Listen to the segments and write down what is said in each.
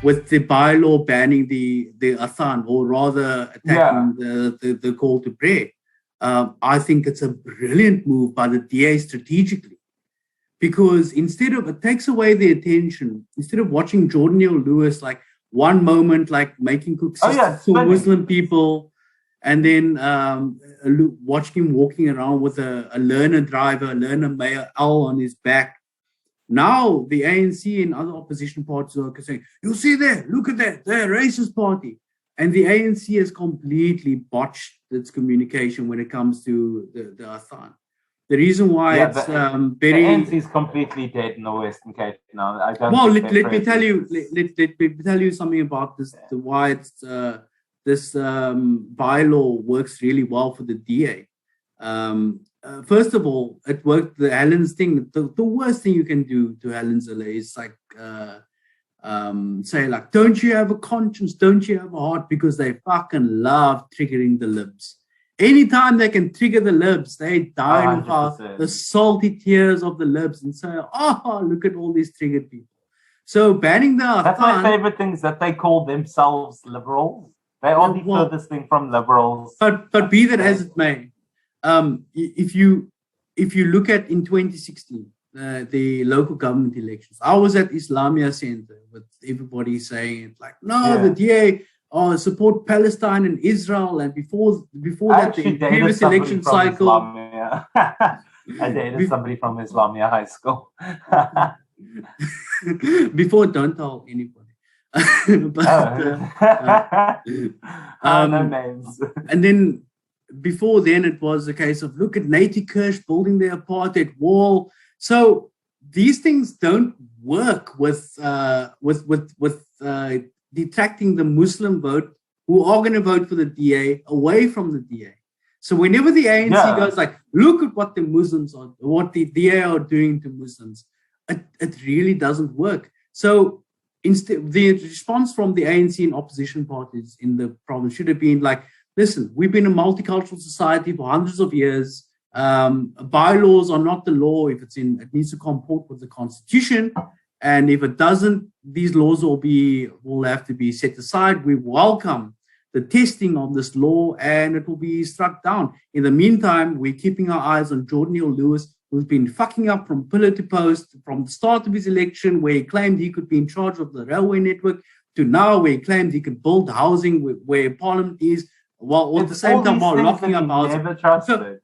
with the bylaw banning the Athaan, or rather attacking the call to prayer. I think it's a brilliant move by the DA strategically, because it takes away the attention. Instead of watching Jordan Lewis like one moment like making cookies for Muslim people, and then watching him walking around with a learner driver, a learner mayor L on his back. Now the ANC and other opposition parties are saying, "You see there, look at that, they're a racist party." And the ANC has completely botched its communication when it comes to the Athaan. The reason why it's very... The ANC is completely dead in the Western Cape now. I don't let me tell you something about this, why it's, this bylaw works really well for the DA. First of all, it worked, the Allen's thing. The worst thing you can do to Alan Zille is like say like, don't you have a conscience? Don't you have a heart? Because they fucking love triggering the libs. Anytime they can trigger the libs, they die of the salty tears of the libs and say, "Oh, look at all these triggered people." So banning the Athaan... That's my favorite thing, is that they call themselves liberals. They are the furthest thing from liberals. But be that as it may, if you look at in 2016 the local government elections, I was at Islamia Center with everybody saying it like, no, the DA support Palestine and Israel, and before that the previous election cycle. I dated somebody from Islamia High School. Before, don't tell anybody. No names. And then before then, it was a case of, look at Natie Kirsch building the apartheid wall. So these things don't work with detracting the Muslim vote, who are going to vote for the DA, away from the DA. So whenever the ANC goes like, look at what the Muslims are, what the DA are doing to Muslims, it really doesn't work. So instead, the response from the ANC and opposition parties in the province should have been like, listen, we've been a multicultural society for hundreds of years. Bylaws are not the law. If it needs to comport with the constitution. And if it doesn't, these laws will have to be set aside. We welcome the testing of this law, and it will be struck down. In the meantime, we're keeping our eyes on Jordan Lewis, who's been fucking up from pillar to post from the start of his election, where he claimed he could be in charge of the railway network, to now where he claimed he could build housing where Parliament is, while at the same time while locking up housing. Never trusted.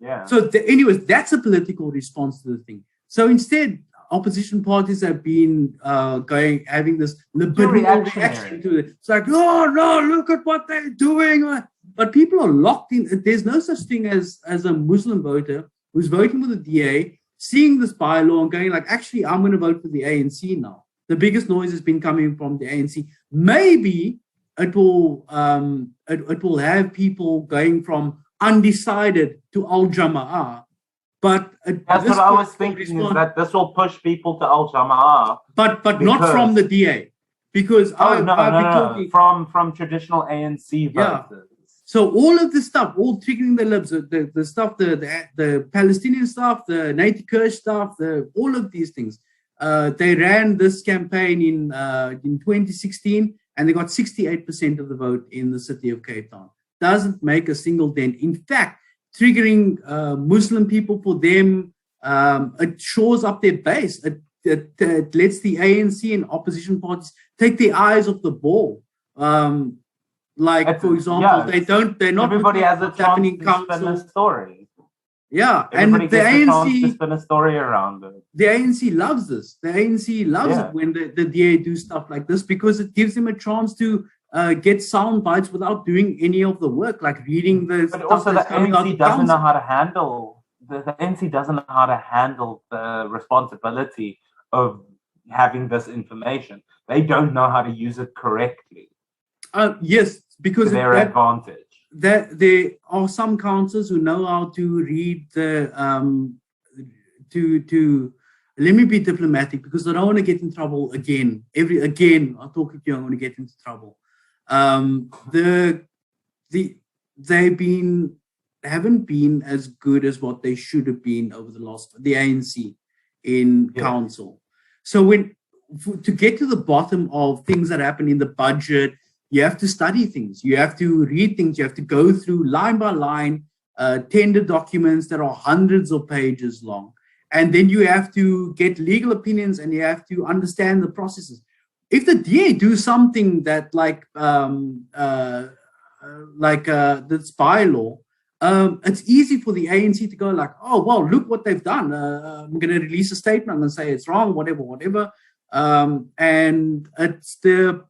Anyways, that's a political response to the thing. So instead, opposition parties have been having this libidinal reaction to it. It's like, oh no, look at what they're doing. But people are locked in. There's no such thing as a Muslim voter who's voting for the DA, seeing this bylaw and going like, actually, I'm going to vote for the ANC now. The biggest noise has been coming from the ANC. Maybe it will have people going from undecided to Al-Jama'ah. But that's what I was thinking, is that this will push people to Al-Jama'ah. But not from the DA. Because from traditional ANC voters. So all of this stuff, all triggering the libs, the stuff, the Palestinian stuff, the Natie Kirsch stuff, all of these things. They ran this campaign in 2016, and they got 68% of the vote in the city of Cape Town. Doesn't make a single dent. In fact, triggering Muslim people for them, it shores up their base. It lets the ANC and opposition parties take their eyes off the ball. For example, they're not. Everybody has a chance to spin a story. Yeah, everybody and the ANC to spin a story around it. The ANC loves this. The ANC loves it when the DA do stuff like this, because it gives them a chance to get sound bites without doing any of the work, like reading the. But also, the ANC doesn't know how to handle. The ANC doesn't know how to handle the responsibility of having this information. They don't know how to use it correctly. Yes, because to their advantage. There are some councillors who know how to read the let me be diplomatic, because I don't want to get in trouble again. I'll talk to you, I'm going to get into trouble. They haven't been as good as what they should have been over the ANC in council. So to get to the bottom of things that happen in the budget, you have to study things, you have to read things, you have to go through line by line tender documents that are hundreds of pages long. And then you have to get legal opinions and you have to understand the processes. If the DA do something that that's bylaw, it's easy for the ANC to go like, oh, well, look what they've done. I'm going to release a statement. I'm going to say it's wrong, whatever. And it's the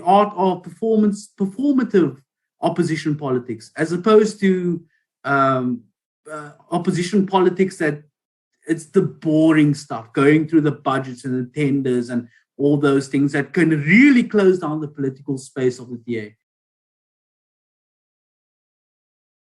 art of performative opposition politics, as opposed to opposition politics that it's the boring stuff, going through the budgets and the tenders and all those things that can really close down the political space of the DA.